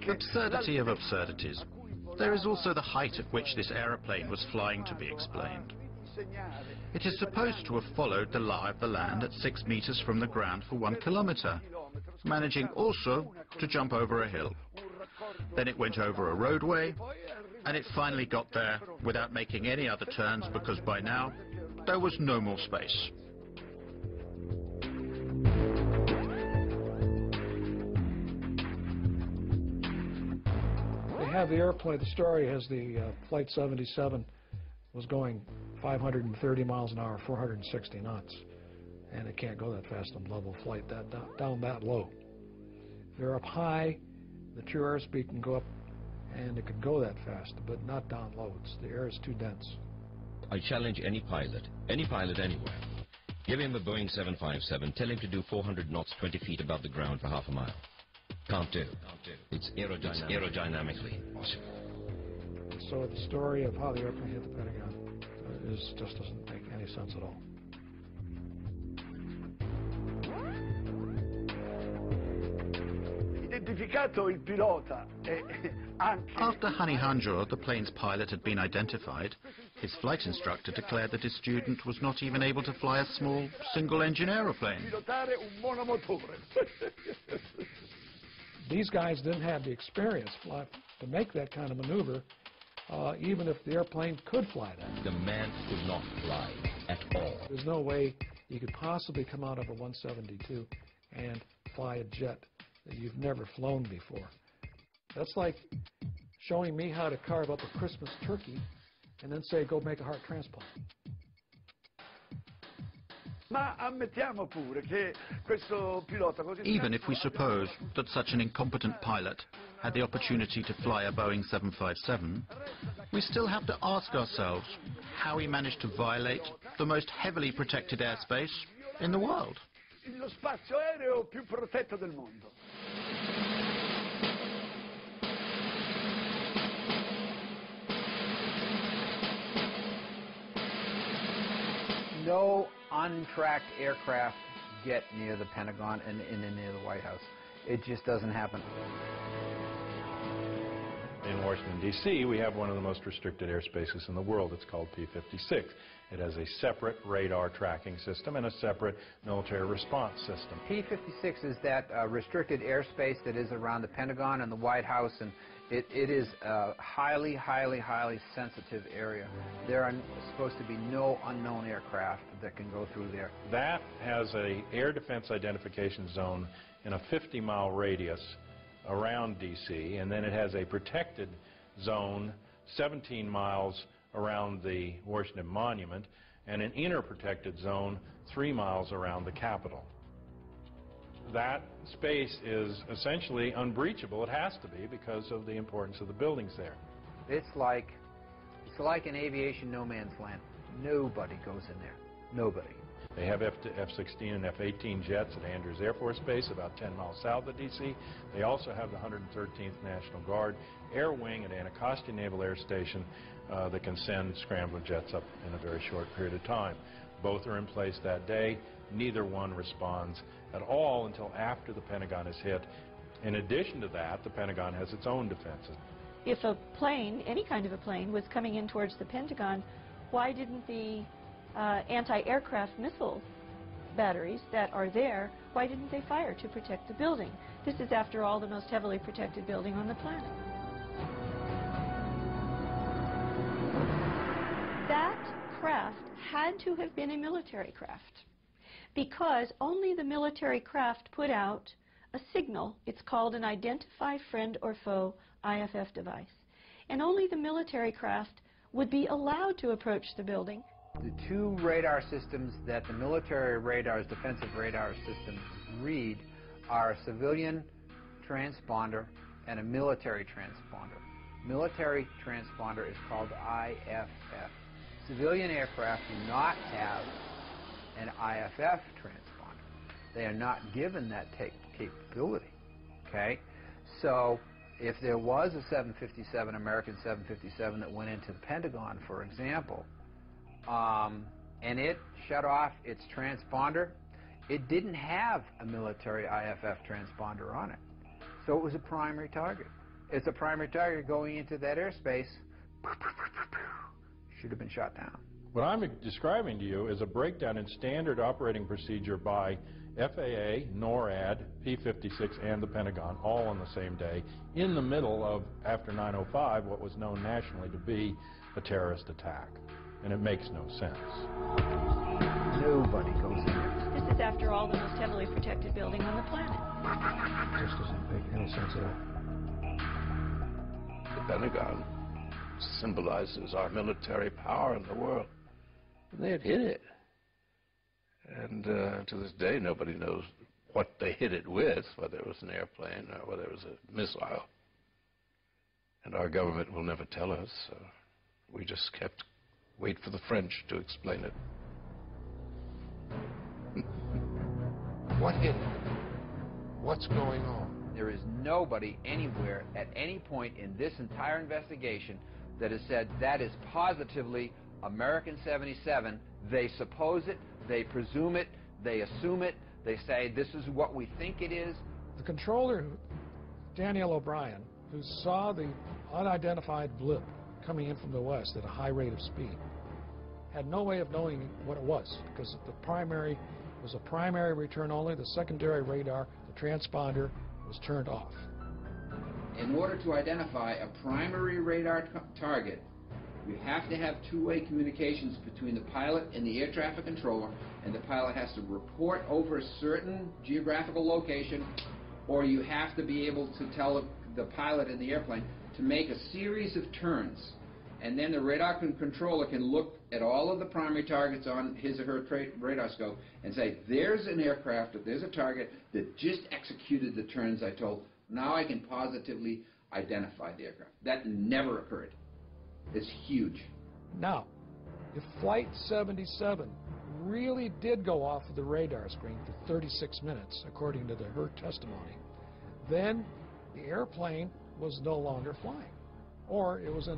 Absurdity of absurdities. There is also the height at which this aeroplane was flying to be explained. It is supposed to have followed the lie of the land at 6 meters from the ground for 1 kilometer, managing also to jump over a hill. Then it went over a roadway, and it finally got there without making any other turns because by now there was no more space. They have the airplane, the story has the Flight 77 was going 530 miles an hour, 460 knots, and it can't go that fast on level flight, down that low. They're up high, the true airspeed can go up, and it can go that fast, but not down low. The air is too dense. I challenge any pilot anywhere. Give him a Boeing 757, tell him to do 400 knots 20 feet above the ground for half a mile. Can't do. It's aerodynamically impossible. So the story of how the airplane hit the Pentagon just doesn't make any sense at all. After Hani Hanjour, the plane's pilot, had been identified, his flight instructor declared that his student was not even able to fly a small single-engine aeroplane. These guys didn't have the experience to make that kind of maneuver, even if the airplane could fly that. The man could not fly at all. There's no way you could possibly come out of a 172 and fly a jet that you've never flown before. That's like showing me how to carve up a Christmas turkey and then say, go make a heart transplant. Even if we suppose that such an incompetent pilot had the opportunity to fly a Boeing 757, we still have to ask ourselves how he managed to violate the most heavily protected airspace in the world. Lo spazio aereo più protetto del mondo. No untracked aircraft get near the Pentagon and near the White House. It just doesn't happen. In Washington, D.C., we have one of the most restricted airspaces in the world. It's called P-56. It has a separate radar tracking system and a separate military response system. P-56 is that restricted airspace that is around the Pentagon and the White House, and it is a highly, highly, highly sensitive area. There are supposed to be no unknown aircraft that can go through there. That has an air defense identification zone in a 50-mile radius around D.C., and then it has a protected zone 17 miles around the Washington Monument and an inner protected zone 3 miles around the Capitol. That space is essentially unbreachable. It has to be because of the importance of the buildings there. It's like an aviation no man's land. Nobody goes in there. Nobody. They have F-16 and F-18 jets at Andrews Air Force Base about 10 miles south of D.C. They also have the 113th National Guard Air Wing at Anacostia Naval Air Station that can send scrambler jets up in a very short period of time. Both are in place that day. Neither one responds at all until after the Pentagon is hit. In addition to that, the Pentagon has its own defenses. If a plane, any kind of a plane, was coming in towards the Pentagon, why didn't the anti-aircraft missile batteries that are there, why didn't they fire to protect the building? This is, after all, the most heavily protected building on the planet. That craft had to have been a military craft, because only the military craft put out a signal. It's called an Identify Friend or Foe IFF device. And only the military craft would be allowed to approach the building. The two radar systems that the military radars, defensive radar systems, read are a civilian transponder and a military transponder. Military transponder is called IFF. Civilian aircraft do not have an IFF transponder. They are not given that capability. Okay? So if there was a 757, American 757, that went into the Pentagon, for example, and it shut off its transponder, it didn't have a military IFF transponder on it. So it was a primary target. It's a primary target going into that airspace. Should have been shot down. What I'm describing to you is a breakdown in standard operating procedure by FAA, NORAD, P-56, and the Pentagon, all on the same day, in the middle of, after 9/05, what was known nationally to be a terrorist attack. And it makes no sense. Nobody goes in there. This is, after all, the most heavily protected building on the planet. Just doesn't make any sense at all. The Pentagon symbolizes our military power in the world. And they had hit it. And to this day, nobody knows what they hit it with, whether it was an airplane or whether it was a missile. And our government will never tell us. We just kept wait for the French to explain it. What hit it? What's going on? There is nobody anywhere at any point in this entire investigation that has said that is positively American 77. They suppose it, they presume it, they assume it, they say this is what we think it is. The controller, Daniel O'Brien, who saw the unidentified blip coming in from the west at a high rate of speed, had no way of knowing what it was, because the primary was a primary return only. The secondary radar, the transponder, was turned off. In order to identify a primary radar target, you have to have two-way communications between the pilot and the air traffic controller, and the pilot has to report over a certain geographical location, or you have to be able to tell the pilot in the airplane to make a series of turns. And then the radar controller can look at all of the primary targets on his or her radar scope and say, there's an aircraft, or there's a target that just executed the turns I told. Now I can positively identify the aircraft. That never occurred. It's huge. Now, if Flight 77 really did go off of the radar screen for 36 minutes, according to her testimony, then the airplane was no longer flying. Or it was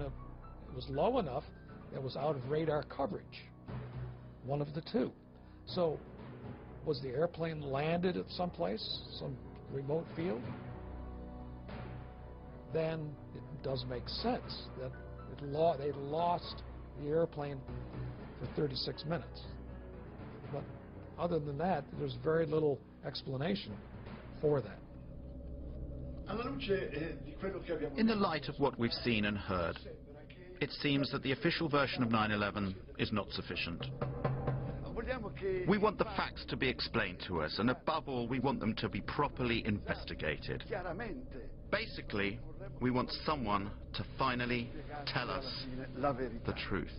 low enough that it was out of radar coverage. One of the two. So, was the airplane landed at some place, some remote field? Then it does make sense that they lost the airplane for 36 minutes. But other than that, there's very little explanation for that. In the light of what we've seen and heard, it seems that the official version of 9/11 is not sufficient. We want the facts to be explained to us, and above all, we want them to be properly investigated. Basically, we want someone to finally tell us the truth.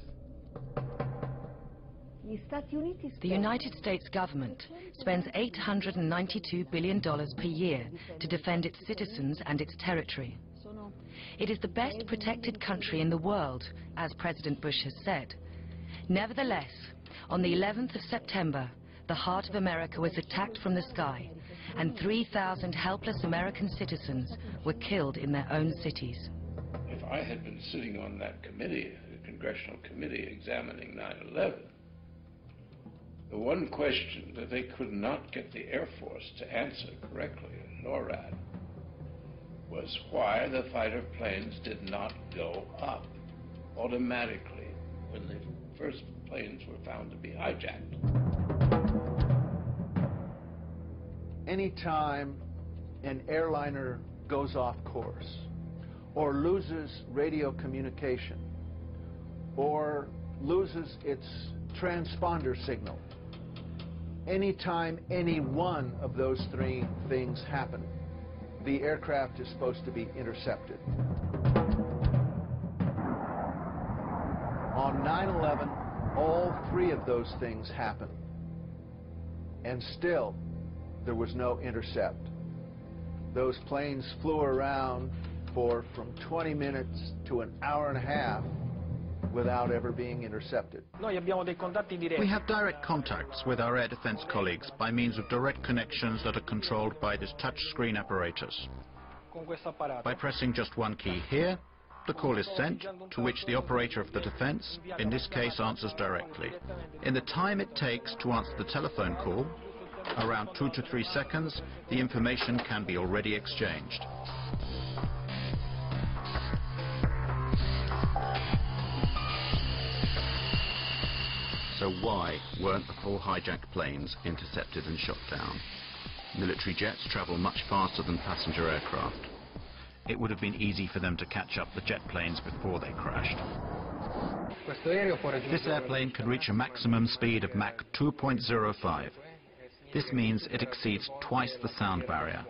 The United States government spends $892 billion per year to defend its citizens and its territory. It is the best protected country in the world, as President Bush has said. Nevertheless, on the 11th of September, the heart of America was attacked from the sky, and 3,000 helpless American citizens were killed in their own cities. If I had been sitting on that committee, the congressional committee examining 9/11, the one question that they could not get the Air Force to answer correctly in NORAD was why the fighter planes did not go up automatically when the first planes were found to be hijacked. Anytime an airliner goes off course or loses radio communication or loses its transponder signal, anytime any one of those three things happen, the aircraft is supposed to be intercepted. On 9/11, all three of those things happened, and still there was no intercept. Those planes flew around for from 20 minutes to an hour and a half without ever being intercepted. We have direct contacts with our air defense colleagues by means of direct connections that are controlled by this touchscreen apparatus. By pressing just one key here, the call is sent, to which the operator of the defense, in this case, answers directly. In the time it takes to answer the telephone call, Around 2 to 3 seconds, the information can be already exchanged. So why weren't the 4 hijacked planes intercepted and shot down? Military jets travel much faster than passenger aircraft. It would have been easy for them to catch up the jet planes before they crashed. This airplane can reach a maximum speed of Mach 2.05. This means it exceeds twice the sound barrier.